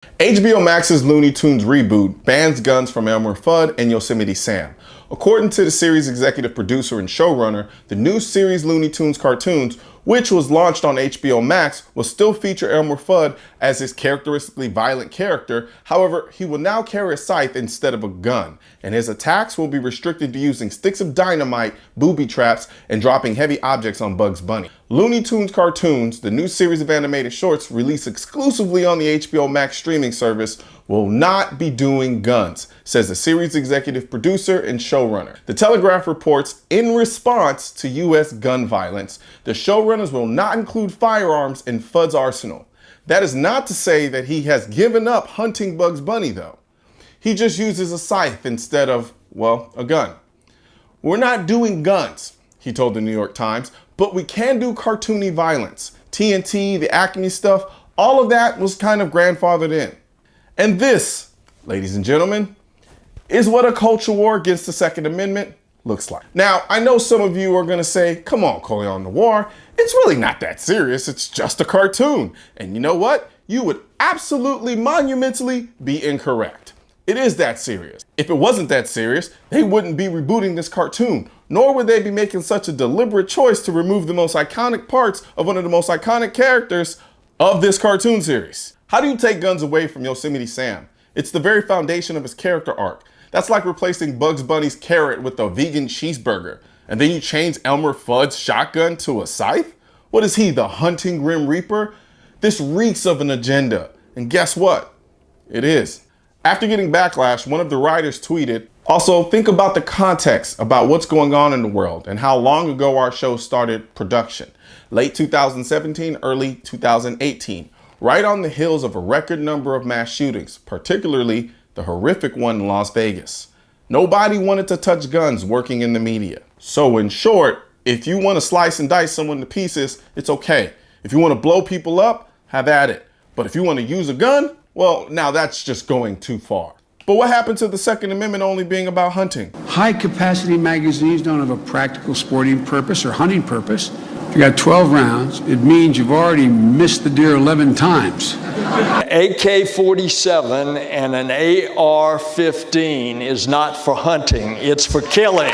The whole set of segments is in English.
HBO Max's Looney Tunes reboot bans guns from Elmer Fudd and Yosemite Sam. According to the series' executive producer and showrunner, the new series Looney Tunes cartoons, which was launched on HBO Max, will still feature Elmer Fudd as his characteristically violent character. However, he will now carry a scythe instead of a gun, and his attacks will be restricted to using sticks of dynamite, booby traps, and dropping heavy objects on Bugs Bunny. Looney Tunes cartoons, the new series of animated shorts released exclusively on the HBO Max streaming service, will not be doing guns, says the series executive producer and showrunner. The Telegraph reports, in response to U.S. gun violence, the showrunners will not include firearms in Fudd's arsenal. That is not to say that he has given up hunting Bugs Bunny, though. He just uses a scythe instead of, well, a gun. "We're not doing guns," he told the New York Times, "but we can do cartoony violence. TNT, the Acme stuff, all of that was kind of grandfathered in." And this, ladies and gentlemen, is what a culture war against the Second Amendment looks like. Now, I know some of you are going to say, come on, Colion Noir, it's really not that serious. It's just a cartoon. And you know what? You would absolutely monumentally be incorrect. It is that serious. If it wasn't that serious, they wouldn't be rebooting this cartoon, nor would they be making such a deliberate choice to remove the most iconic parts of one of the most iconic characters of this cartoon series. How do you take guns away from Yosemite Sam? It's the very foundation of his character arc. That's like replacing Bugs Bunny's carrot with a vegan cheeseburger. And then you change Elmer Fudd's shotgun to a scythe? What is he, the hunting Grim Reaper? This reeks of an agenda. And guess what? It is. After getting backlash, one of the writers tweeted, "Also, think about the context about what's going on in the world and how long ago our show started production. Late 2017, early 2018. Right on the heels of a record number of mass shootings, particularly the horrific one in Las Vegas. Nobody wanted to touch guns working in the media. So in short, if you want to slice and dice someone to pieces, it's okay. If you want to blow people up, have at it. But if you want to use a gun, well, now that's just going too far." But what happened to the Second Amendment only being about hunting? High-capacity magazines don't have a practical sporting purpose or hunting purpose. If you got 12 rounds, it means you've already missed the deer 11 times. AK-47 and an AR-15 is not for hunting, it's for killing.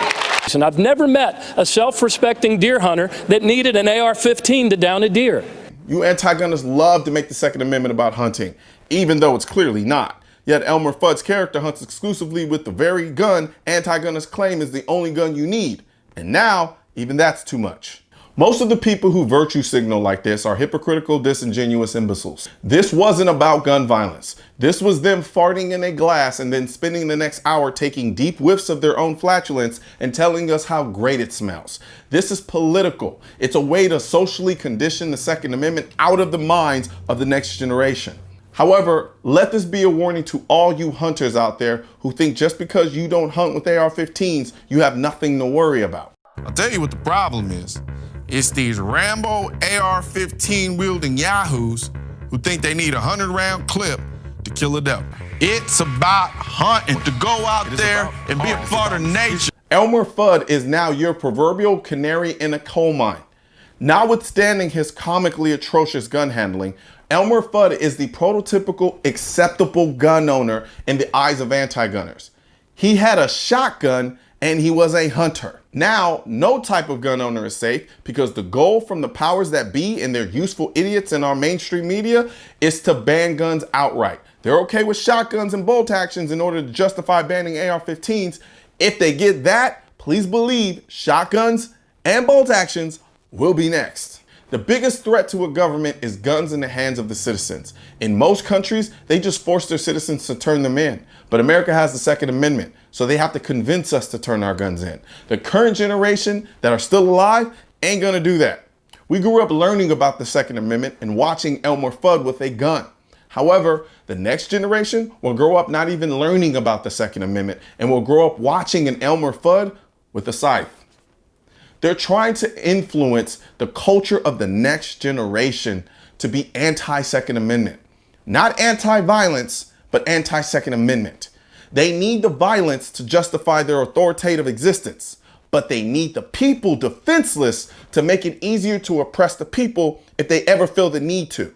And I've never met a self-respecting deer hunter that needed an AR-15 to down a deer. You anti-gunners love to make the Second Amendment about hunting, even though it's clearly not. Yet Elmer Fudd's character hunts exclusively with the very gun anti-gunners claim is the only gun you need. And now, even that's too much. Most of the people who virtue signal like this are hypocritical, disingenuous imbeciles. This wasn't about gun violence. This was them farting in a glass and then spending the next hour taking deep whiffs of their own flatulence and telling us how great it smells. This is political. It's a way to socially condition the Second Amendment out of the minds of the next generation. However, let this be a warning to all you hunters out there who think just because you don't hunt with AR-15s, you have nothing to worry about. I'll tell you what the problem is. It's these Rambo AR-15 wielding yahoos who think they need a 100-round clip to kill a devil. It's about hunting, to go out there and be a part of nature. Elmer Fudd is now your proverbial canary in a coal mine. Notwithstanding his comically atrocious gun handling, Elmer Fudd is the prototypical acceptable gun owner in the eyes of anti-gunners. He had a shotgun and he was a hunter. Now, no type of gun owner is safe because the goal from the powers that be and their useful idiots in our mainstream media is to ban guns outright. They're okay with shotguns and bolt actions in order to justify banning AR-15s. If they get that, please believe shotguns and bolt actions will be next. The biggest threat to a government is guns in the hands of the citizens. In most countries, they just force their citizens to turn them in. But America has the Second Amendment, so they have to convince us to turn our guns in. The current generation that are still alive ain't gonna do that. We grew up learning about the Second Amendment and watching Elmer Fudd with a gun. However, the next generation will grow up not even learning about the Second Amendment and will grow up watching an Elmer Fudd with a scythe. They're trying to influence the culture of the next generation to be anti-Second Amendment. Not anti-violence, but anti-Second Amendment. They need the violence to justify their authoritative existence, but they need the people defenseless to make it easier to oppress the people if they ever feel the need to.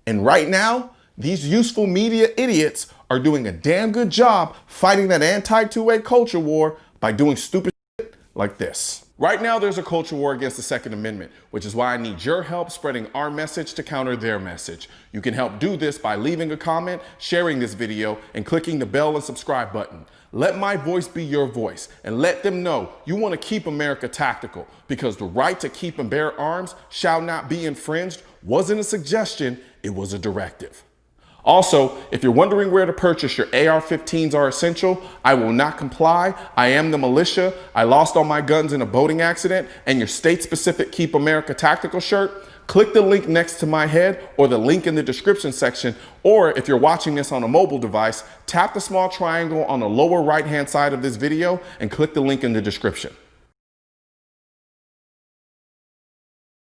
And right now, These useful media idiots are doing a damn good job fighting that anti-two-way culture war by doing stupid shit like this. Right now, there's a culture war against the Second Amendment, which is why I need your help spreading our message to counter their message. You can help do this by leaving a comment, sharing this video, and clicking the bell and subscribe button. Let my voice be your voice, and let them know you want to keep America tactical, because the right to keep and bear arms shall not be infringed wasn't a suggestion, it was a directive. Also, if you're wondering where to purchase your AR-15s are essential, I will not comply. I am the militia. I lost all my guns in a boating accident, and your state-specific Keep America Tactical shirt, click the link next to my head or the link in the description section, or if you're watching this on a mobile device, tap the small triangle on the lower right-hand side of this video and click the link in the description.